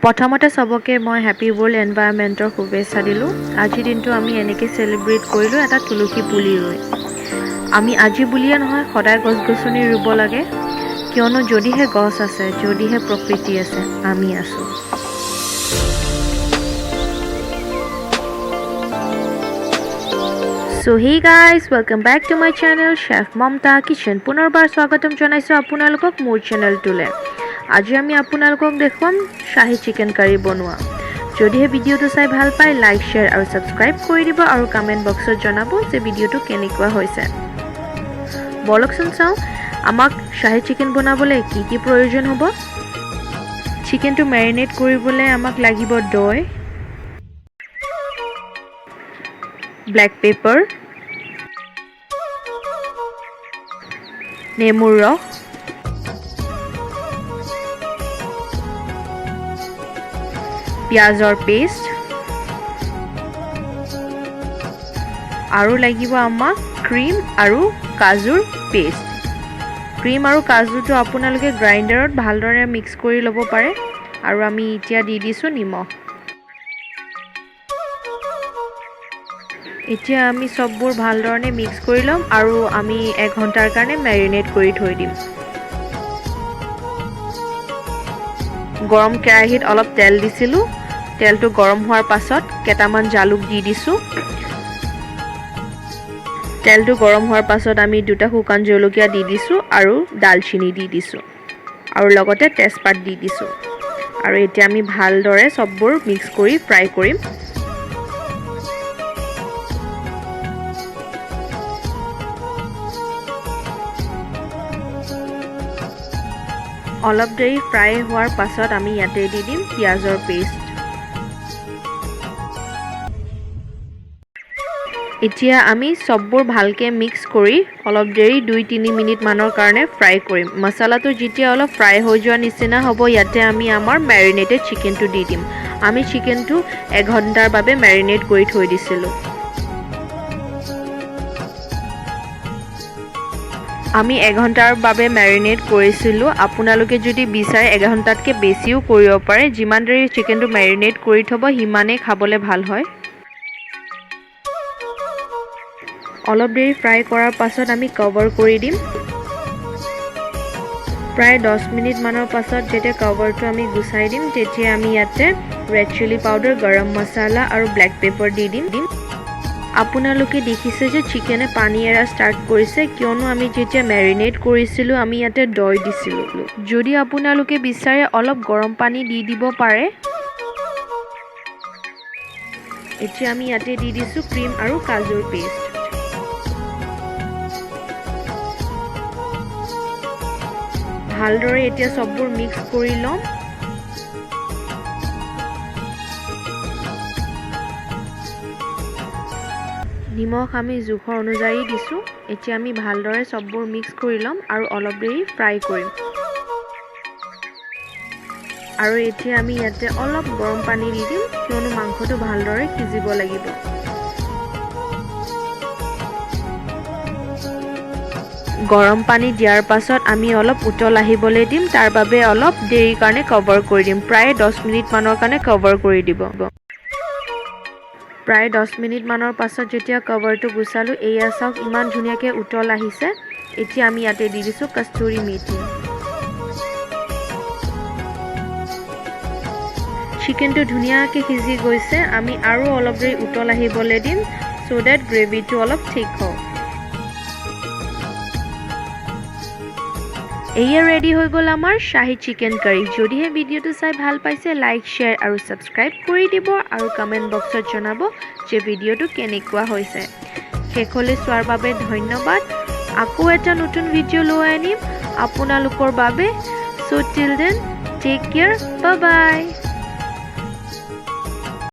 প্ৰথমতে সবকে মই হ্যাপি ওয়াৰ্ল্ড এনভায়ৰনমেন্টৰ শুভেচ্ছা দিলোঁ। আজিৰ দিনটো আমি এনেকৈ সেলিব্ৰেট কৰিলোঁ এটা তুলসী পুলি ৰুই। আমি আজি বুলিয়ে নহয় সদায় গছ-গছনি ৰুব লাগে, কিয়নো যদিহে গছ আছে, যদিহে প্ৰকৃতি আছে, আমি আছোঁ। So hey guys, welcome back to my channel Chef Mamta Kitchen. পুনৰবাৰ স্বাগতম জনাইছোঁ আপোনালোকক মোৰ চেনেলটোলৈ। আজি আমি আপোনালোকক দেখুৱাম শাহী চিকেন কাৰী বনোৱা। যদিহে ভিডিঅ'টো চাই ভাল পায় লাইক শেয়াৰ আৰু সাবস্ক্ৰাইব কৰি দিব আৰু কমেন্ট বক্সত জনাব যে ভিডিঅ'টো কেনেকুৱা হৈছে। বলকচোন চাওঁ আমাক শাহী চিকেন বনাবলৈ কি কি প্ৰয়োজন হ'ব। চিকেনটো মেৰিনেট কৰিবলৈ আমাক লাগিব দৈ, ব্লেক পেপাৰ, নেমুৰ ৰস, পিঁয়াজৰ পেষ্ট আৰু লাগিব আমাক ক্ৰীম আৰু কাজুৰ পেষ্ট। ক্ৰীম আৰু কাজুটো আপোনালোকে গ্ৰাইণ্ডাৰত ভালদৰে মিক্স কৰি ল'ব পাৰে। আৰু আমি এতিয়া দি দিছোঁ নিমখ। এতিয়া আমি সববোৰ ভালদৰে মিক্স কৰি ল'ম আৰু আমি 1 ঘণ্টাৰ কাৰণে মেৰিনেট কৰি থৈ দিম। গৰম কেৰাহীত অলপ তেল দিছিলোঁ। তেলটো গৰম হোৱাৰ পাছত কেইটামান জালুক দি দিছোঁ। তেলটো গৰম হোৱাৰ পাছত আমি 2টা শুকান জলকীয়া দি দিছোঁ আৰু দালচিনি দি দিছোঁ আৰু লগতে তেজপাত দি দিছোঁ। আৰু এতিয়া আমি ভালদৰে সববোৰ মিক্স কৰি ফ্ৰাই কৰিম। অলপ দেৰি ফ্ৰাই হোৱাৰ পাছত আমি ইয়াতে দি দিম পিঁয়াজৰ পেষ্ট। এতিয়া আমি সববোৰ ভালকৈ মিক্স কৰি অলপ দেৰি 2-3 মিনিট মানৰ কাৰণে ফ্ৰাই কৰিম। মছলাটো যেতিয়া অলপ ফ্ৰাই হৈ যোৱা নিচিনা হ'ব ইয়াতে আমি আমাৰ মেৰিনেটেড চিকেনটো দি দিম। আমি চিকেনটো 1 ঘণ্টাৰ বাবে মেৰিনেট কৰি থৈ দিছিলোঁ। আমি 1 ঘণ্টাৰ বাবে মেৰিনেট কৰিছিলোঁ। আপোনালোকে যদি বিচাৰে 1 ঘণ্টাতকৈ বেছিও কৰিব পাৰে। যিমান দেৰি চিকেনটো মেৰিনেট কৰি থব সিমানেই খাবলৈ ভাল হয়। অলপ দেৰি ফ্ৰাই কৰাৰ পাছত আমি কভাৰ কৰি দিম। প্ৰায় 10 মিনিট মানৰ পাছত যেতিয়া কভাৰটো আমি গুচাই দিম তেতিয়া আমি ইয়াতে ৰেড চিলি পাউডাৰ, গৰম মছলা আৰু ব্লেক পেপাৰ দি দিম। আপোনালোকে দেখিছে যে চিকেনে পানী এৰা ষ্টাৰ্ট কৰিছে, কিয়নো আমি যেতিয়া মেৰিনেট কৰিছিলোঁ আমি ইয়াতে দৈ দিছিলোঁ। যদি আপোনালোকে বিচাৰে অলপ গৰম পানী দি দিব পাৰে। এতিয়া আমি ইয়াতে দি দিছোঁ ক্ৰীম আৰু কাজুৰ পেষ্ট। ভালদৰে এতিয়া সববোৰ মিক্স কৰি ল'ম। নিমখ আমি জোখৰ অনুযায়ী দিছোঁ। এতিয়া আমি ভালদৰে সববোৰ মিক্স কৰি ল'ম আৰু অলপ দেৰি ফ্ৰাই কৰিম। আৰু এতিয়া আমি ইয়াতে অলপ গৰম পানী দি দিম, কিয়নো মাংসটো ভালদৰে সিজিব লাগিব। গৰম পানী দিয়াৰ পাছত আমি অলপ উতল আহিবলৈ দিম। তাৰ বাবে অলপ দেৰিৰ কাৰণে কভাৰ কৰি দিম। প্ৰায় 10 মিনিট মানৰ কাৰণে কভাৰ কৰি দিব। প্ৰায় 10 মিনিট মানৰ পাছত যেতিয়া কভাৰটো গুচালোঁ এয়া চাওক ইমান ধুনীয়াকৈ উতল আহিছে। এতিয়া আমি ইয়াতে দি দিছোঁ কস্তুৰী মেথি। চিকেনটো ধুনীয়াকৈ সিজি গৈছে। আমি আৰু অলপ দেৰি উতল আহিবলৈ দিম so that গ্ৰেভিটো অলপ ঠিক হওক। এয়া ৰেডি হৈ গ'ল আমাৰ শাহী চিকেন কাৰী। যদিহে ভিডিঅ'টো চাই ভাল পাইছে লাইক শেয়াৰ আৰু সাবস্ক্ৰাইব কৰি দিব আৰু কমেন্ট বক্সত জনাব যে ভিডিঅ'টো কেনেকুৱা হৈছে। শেষলৈ চোৱাৰ বাবে ধন্যবাদ। আকৌ এটা নতুন ভিডিঅ' লৈ আনিম আপোনালোকৰ বাবে। So till then, take care, bye bye.